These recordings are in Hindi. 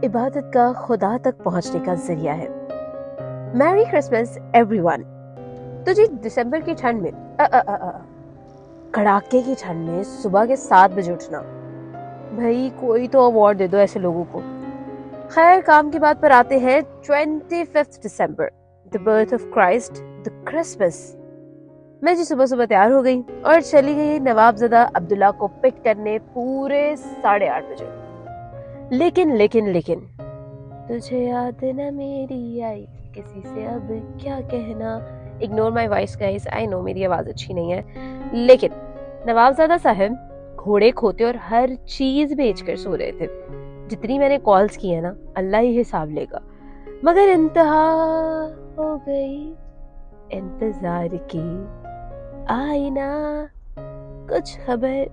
इबादत का खुदा तक पहुंचने का जरिया है। Merry Christmas everyone. तो जी दिसंबर की ठंड में कड़ाके की ठंड में सुबह के 7 बजे उठना, भाई कोई तो अवार्ड दे दो ऐसे लोगों को। खैर काम की बात पर आते हैं। 25 दिसंबर, the birth of Christ, the Christmas. मैं जी सुबह सुबह तैयार हो गई और चली गई नवाबजादा अब्दुल्ला को पिक करने पूरे 8:30 बजे। लेकिन लेकिन लेकिन तुझे याद न मेरी आई, किसी से अब क्या कहना। Ignore my voice guys, I know मेरी आवाज अच्छी नहीं है, लेकिन नवाबजादा साहब घोड़े खोते और हर चीज बेचकर सो रहे थे। जितनी मैंने कॉल्स की है ना, अल्लाह ही हिसाब लेगा। मगर इंतहा हो गई इंतजार की, आई ना कुछ खबर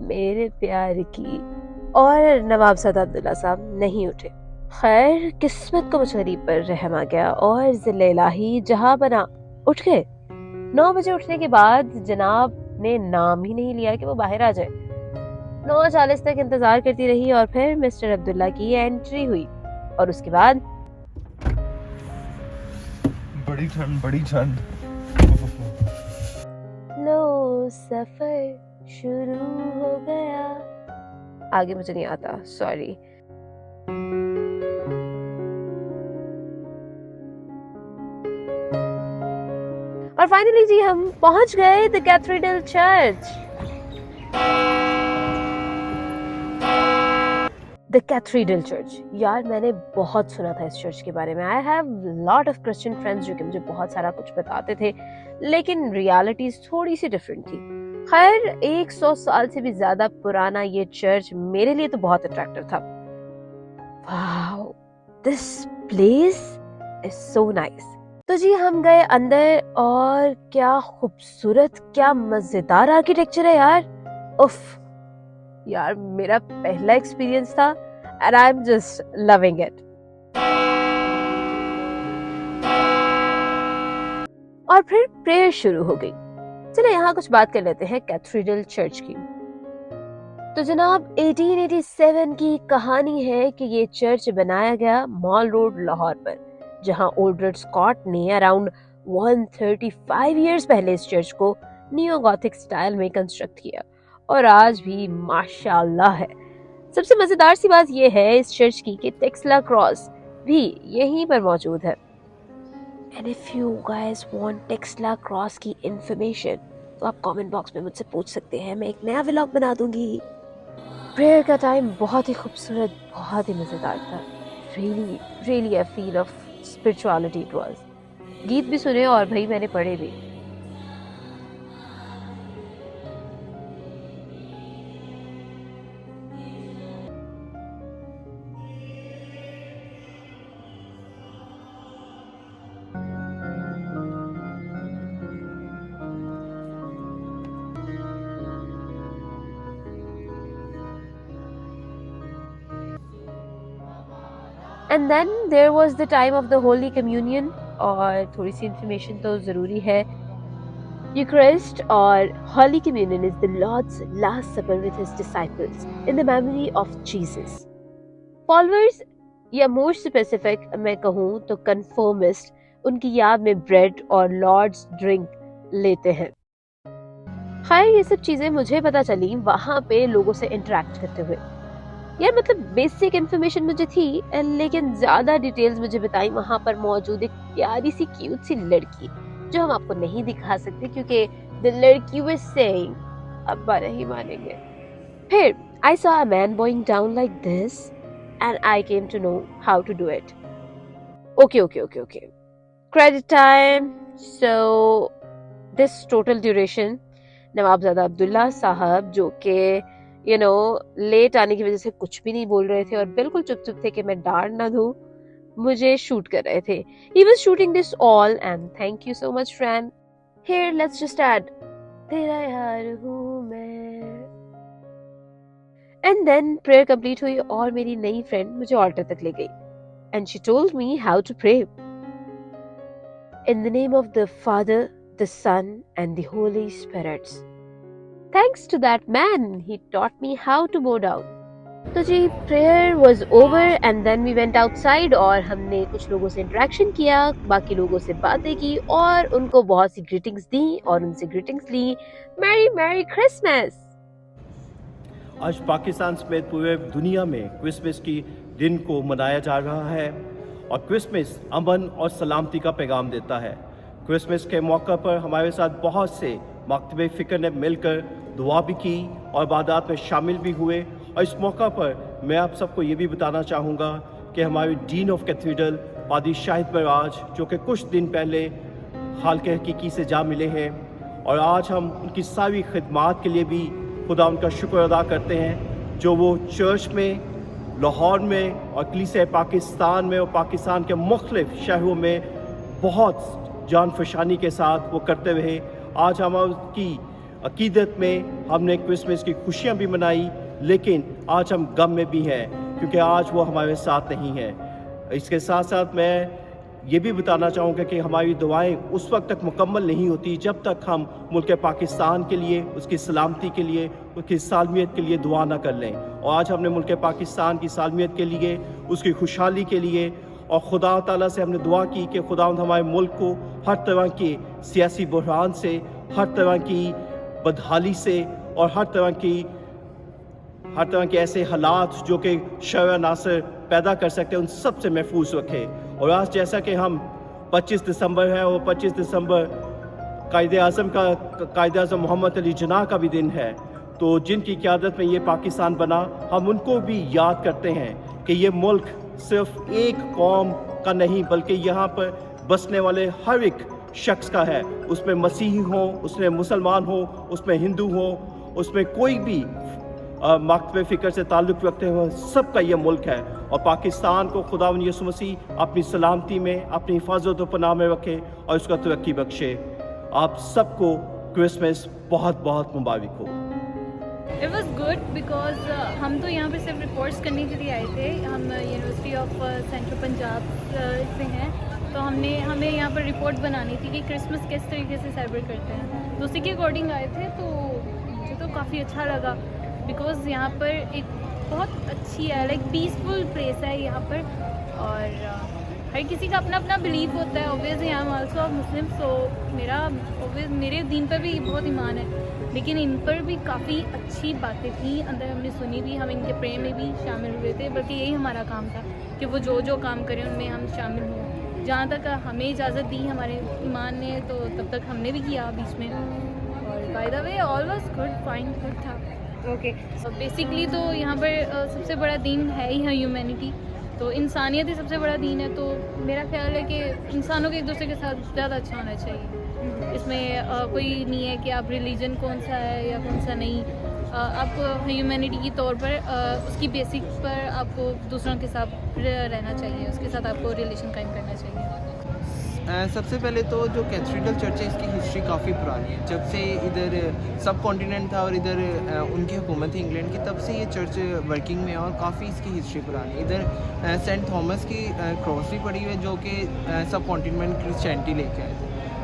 मेरे प्यार की। और नवाबजादा अब्दुल्ला साहब नहीं उठे। खैर किस्मत को मुझ गरीब पर रहम आ गया और ज़िल्ले इलाही जहां बना उठ गए। 9 बजे उठने के बाद जनाब ने नाम ही नहीं लिया कि वो बाहर आ जाए। 9:40 तक इंतजार करती रही और फिर मिस्टर अब्दुल्ला की एंट्री हुई और उसके बाद बड़ी ठंड बड़ी ठंड। लो सफर शुरू हो गया। आगे मुझे नहीं आता, सॉरी। और फाइनली जी हम पहुंच गए the cathedral church. The cathedral church, यार मैंने बहुत सुना था इस चर्च के बारे में। I have lot of Christian friends जो कि मुझे बहुत सारा कुछ बताते थे, लेकिन रियलिटी थोड़ी सी डिफरेंट थी। खैर 100 साल से भी ज्यादा पुराना ये चर्च मेरे लिए तो बहुत अट्रैक्टिव था। Wow, this place is so nice. तो जी हम गए अंदर और क्या खूबसूरत, क्या मजेदार आर्किटेक्चर है यार। उफ यार, मेरा पहला एक्सपीरियंस था and I am just loving it. और फिर प्रेयर शुरू हो गई। चलो यहाँ कुछ बात कर लेते हैं कैथेड्रल चर्च की। तो जनाब 1887 की कहानी है कि ये चर्च बनाया गया मॉल रोड लाहौर पर, जहां ओल्ड्रेड स्कॉट ने अराउंड 135 इयर्स पहले इस चर्च को नियो गॉथिक स्टाइल में कंस्ट्रक्ट किया और आज भी माशाल्लाह है। सबसे मजेदार सी बात यह है इस चर्च की कि टेक्सला क्रॉस भी यहीं पर मौजूद है। And if you guys want Taxila cross की इंफॉर्मेशन तो आप कमेंट बॉक्स में मुझसे पूछ सकते हैं, मैं एक नया व्लॉग बना दूंगी। प्रेयर का टाइम बहुत ही खूबसूरत, बहुत ही मजेदार था। Really really a feel of spirituality it was. गीत भी सुने और भाई मैंने पढ़े भी। And then there was the time of the holy communion. और थोड़ी सी इंफॉर्मेशन तो जरूरी है। यूकरिस्ट और holy communion is the Lord's last supper with his disciples in the memory of Jesus. Followers या मोर स्पेसिफिक मैं कहूँ तो कन्फर्मिस्ट उनकी याद में ब्रेड और लॉर्ड्स ड्रिंक लेते हैं। खैर ये सब चीजें मुझे पता चली वहां पे लोगों से इंटरेक्ट करते हुए। यार मतलब बेसिक इन्फॉर्मेशन मुझे थी, लेकिन ज्यादा डिटेल्स मुझे बताई वहां पर मौजूद एक प्यारी सी क्यूट सी लड़की, जो हम आपको नहीं दिखा सकते क्योंकि द लड़की वाज सेइंग अब्बा नहीं मानेंगे। फिर I saw a man going down like this and I came to know how to do it. Okay okay okay okay, credit time. So this total duration Nawabzada Abdullah sahab, जो कि लेट आने की वजह से कुछ भी नहीं बोल रहे थे और बिल्कुल चुप चुप थे कि मैं डांट ना दूं, मुझे शूट कर रहे थे। He was shooting this all and thank you so much friend. Here let's just add तेरा यार हूँ मैं। And then prayer complete हुई और मेरी नई फ्रेंड मुझे ऑल्टर तक ले गई and she told me how to pray. In the name of the Father, the Son and the Holy Spirits. Thanks to that man, he taught me how to bow down. तो जी prayer was over and then we went outside और हमने कुछ लोगों से इंटरेक्शन किया, बाकी लोगों से बातें की और उनको बहुत सी ग्रीटिंग्स दी और उनसे ग्रीटिंग्स ली। Merry merry Christmas. आज पाकिस्तान समेत पूरे दुनिया में क्रिसमस की दिन को मनाया जा रहा है और क्रिसमस अमन और सलामती का पैगाम देता है। क्रिसमस के मौका पर हमारे साथ बहुत से मकतब फ़िक्र ने मिलकर दुआ भी की और इबादत में शामिल भी हुए। और इस मौका पर मैं आप सबको ये भी बताना चाहूँगा कि हमारे डीन ऑफ कैथेड्रल पादी शाहिद मराज, जो कि कुछ दिन पहले हाल के हकीकी से जा मिले हैं, और आज हम उनकी सारी खिदमात के लिए भी खुदा उनका शुक्र अदा करते हैं, जो वो चर्च में, लाहौर में और कलीसिया पाकिस्तान में और पाकिस्तान के मुख्तलिफ शहरों में बहुत जान फशानी के साथ वो करते रहे। आज हम उसकी अकीदत में हमने क्रिसमस की खुशियाँ भी मनाई, लेकिन आज हम गम में भी हैं क्योंकि आज वो हमारे साथ नहीं है। इसके साथ साथ मैं ये भी बताना चाहूँगा कि हमारी दुआएं उस वक्त तक मुकम्मल नहीं होती जब तक हम मुल्क पाकिस्तान के लिए, उसकी सलामती के लिए, उसकी सालमियत के लिए दुआ ना कर लें। और आज हमने मुल्क पाकिस्तान की सालमियत के लिए, उसकी खुशहाली के लिए और खुदा ताला से हमने दुआ की कि खुदा हमारे मुल्क को हर तरह के सियासी बहरान से, हर तरह की बदहाली से और हर तरह के ऐसे हालात जो कि शर नासर पैदा कर सकते हैं, उन सब से महफूज रखे। और आज जैसा कि हम 25 दिसंबर है और 25 दिसंबर कायद आज़म मोहम्मद अली जिन्ना का भी दिन है, तो जिनकी क़यादत में ये पाकिस्तान बना, हम उनको भी याद करते हैं कि ये मुल्क सिर्फ एक कौम का नहीं बल्कि यहाँ पर बसने वाले हर एक शख्स का है। उसमें मसीही हो, उसमें मुसलमान हो, उसमें हिंदू हो, उसमें कोई भी मकतब फ़िक्र से ताल्लुक़ रखते हुए सबका ये मुल्क है। और पाकिस्तान को खुदावंद यीशु मसीह अपनी सलामती में, अपनी हिफाजत व पनाह में रखे और उसका तरक्की बख्शे। आप सबको क्रिसमस बहुत बहुत मुबारक हो। इट वॉज गुड बिकॉज हम तो यहाँ पे सिर्फ रिपोर्ट्स करने के लिए आए थे। हम यूनिवर्सिटी ऑफ सेंट्रल पंजाब से हैं, तो हमें यहाँ पर रिपोर्ट बनानी थी कि क्रिसमस किस तरीके से सेलिब्रेट करते हैं, तो उसी के अकॉर्डिंग आए थे। तो मुझे तो काफ़ी अच्छा लगा बिकॉज़ यहाँ पर एक बहुत अच्छी है, लाइक पीसफुल प्लेस है यहाँ पर। और हर किसी का अपना अपना बिलीफ होता है। ऑब्वियसली आई एम आल्सो मुस्लिम, सो मेरे दीन पर भी बहुत ईमान है, लेकिन इन पर भी काफ़ी अच्छी बातें थी अंदर, हमने सुनी भी, हम इनके प्रेम में भी शामिल हुए थे। बल्कि यही हमारा काम था कि वो जो काम करें उनमें हम शामिल हों। जहाँ तक हमें इजाज़त दी हमारे ईमान ने, तो तब तक हमने भी किया बीच में। और by the way all was good, fine, good था। ओके, बेसिकली तो यहाँ पर सबसे बड़ा दीन है ही ह्यूमैनिटी, तो इंसानियत ही सबसे बड़ा दीन है। तो मेरा ख्याल है कि इंसानों के एक दूसरे के साथ ज़्यादा अच्छा होना चाहिए। इसमें कोई नहीं है कि आप रिलीजन कौन सा है या कौन सा नहीं। आपको ह्यूमैनिटी के तौर पर उसकी बेसिक पर आपको दूसरों के साथ रहना चाहिए, उसके साथ आपको रिलेशन कायम करना चाहिए। सबसे पहले तो जो कैथेड्रल चर्च है, इसकी हिस्ट्री काफ़ी पुरानी है। जब से इधर सब कॉन्टिनेंट था और इधर उनकी हुकूमत थी इंग्लैंड की, तब से ये चर्च वर्किंग में है और काफ़ी इसकी हिस्ट्री पुरानी है। इधर सेंट थॉमस की क्रॉस भी पड़ी हुई है, जो कि सब कॉन्टिनेंट क्रिश्चियनिटी लेके आए थे।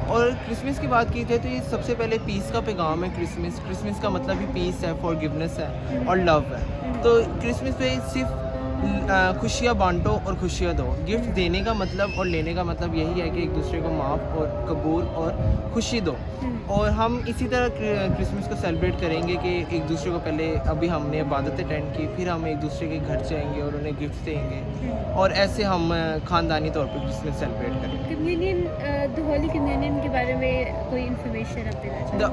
और क्रिसमस की बात की जाए तो ये सबसे पहले पीस का पैगाम है। क्रिसमस का मतलब ही पीस है, फॉरगिवनेस है और लव है। तो क्रिसमस पे सिर्फ खुशियाँ बांटो और खुशियाँ दो। गिफ्ट देने का मतलब और लेने का मतलब यही है कि एक दूसरे को माफ़ और कबूल और खुशी दो। और हम इसी तरह क्रिसमस को सेलिब्रेट करेंगे कि एक दूसरे को पहले अभी हमने इबादत अटेंड की, फिर हम एक दूसरे के घर जाएंगे और उन्हें गिफ्ट देंगे, और ऐसे हम ख़ानदानी तौर पर क्रिसमस सेलिब्रेट करेंगे। कम्युनियन, द होली कम्युनियन के बारे में कोई इन्फॉर्मेशन आप देना चाहेंगे? द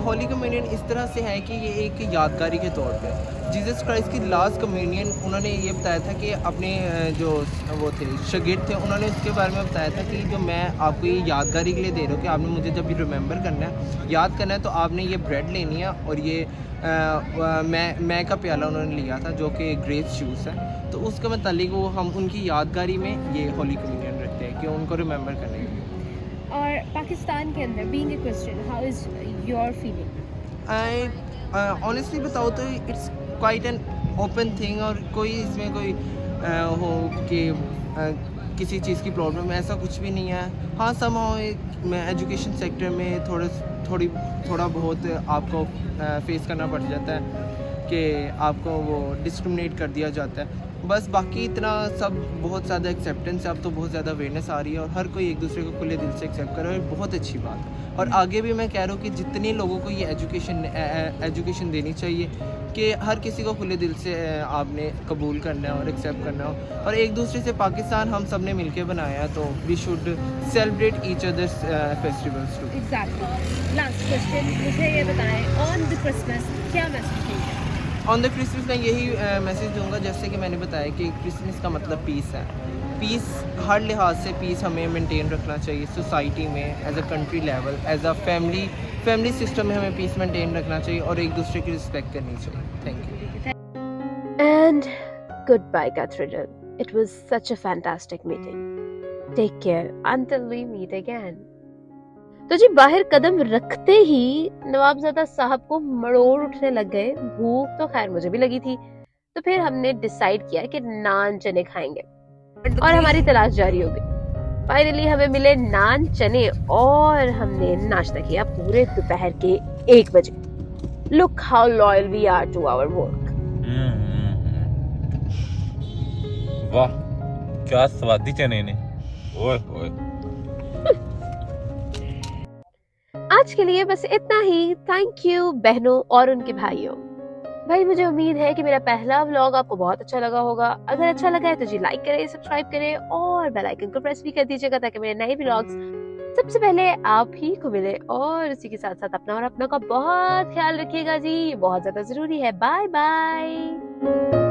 होली कम्युनियन इस तरह से है कि ये एक यादगारी के तौर पे जीसस क्राइस्ट की लास्ट कम्युनियन, उन्होंने ये बताया था कि अपने जो वो थे शागिर्द थे, उन्होंने उसके बारे में बताया था कि जो मैं आपको ये यादगारी के लिए दे रहा हूँ कि आपने मुझे जब ये रिमेंबर करना है, याद करना है, तो आपने ये ब्रेड लेनी है और ये मैं का प्याला उन्होंने लिया था जो कि ग्रेप्स जूस है। तो उसके मतलब वो हम उनकी यादगारी में ये होली कम्युनियन रखते हैं कि उनको रिमेंबर करने के लिए। और पाकिस्तान के अंदर being a Christian, how is your feeling? I honestly बताओ तो it's quite an open thing, और कोई इसमें कोई हो कि किसी चीज़ की प्रॉब्लम, ऐसा कुछ भी नहीं है। हाँ, समहाउ एजुकेशन सेक्टर में थोड़ा बहुत आपको फेस करना पड़ जाता है। कि आपको वो डिस्क्रिमिनेट कर दिया जाता है। बस बाकी इतना सब बहुत ज़्यादा एक्सेप्टेंस है, अब तो बहुत ज़्यादा अवेयरनेस आ रही है और हर कोई एक दूसरे को खुले दिल से एक्सेप्ट कर रहा है, बहुत अच्छी बात है। और आगे भी मैं कह रहा हूँ कि जितने लोगों को ये एजुकेशन देनी चाहिए कि हर किसी को खुले दिल से आपने कबूल करना है और एक्सेप्ट करना है। और एक दूसरे से पाकिस्तान हम सब ने मिलकर बनाया है, तो we should celebrate each other's festivals too. Exactly. Last question, मुझे ये बताएं, ऑन द क्रिसमस क्या मैसेज देंगे? ऑन द क्रिसमस मैं यही मैसेज दूंगा, जैसे कि मैंने बताया कि क्रिसमस का मतलब पीस है। पीस हर लिहाज से पीस हमें मेंटेन रखना चाहिए सोसाइटी में, as a country level, as a family system में हमें पीस मेंटेन रखना चाहिए और एक दूसरे की रिस्पेक्ट करनी चाहिए। Thank you. And goodbye, Catherine. It was such a fantastic meeting. Take care until we meet again. तो जी बाहर कदम रखते ही नवाबजादा साहब को मरोड़ उठने लग गए। भूख तो खैर मुझे भी लगी थी, तो फिर हमने डिसाइड किया कि नान चने खाएंगे और हमारी तलाश जारी हो गई। फाइनली हमें मिले नान चने और हमने नाश्ता किया पूरे दोपहर के 1 बजे। Look how loyal we are to our work. वाह क्या स्वादी चने ने, ओए ओए। आज के लिए बस इतना ही। थैंक यू बहनों और उनके भाइयों। भाई मुझे उम्मीद है कि मेरा पहला व्लॉग आपको बहुत अच्छा लगा होगा। अगर अच्छा लगा है तो जी लाइक करें, सब्सक्राइब करें और बेल आइकन को प्रेस भी कर दीजिएगा ताकि मेरे नए व्लॉग्स सबसे पहले आप ही को मिले। और इसी के साथ साथ अपना और अपनों का बहुत ख्याल रखिएगा जी, बहुत ज्यादा जरूरी है। Bye bye.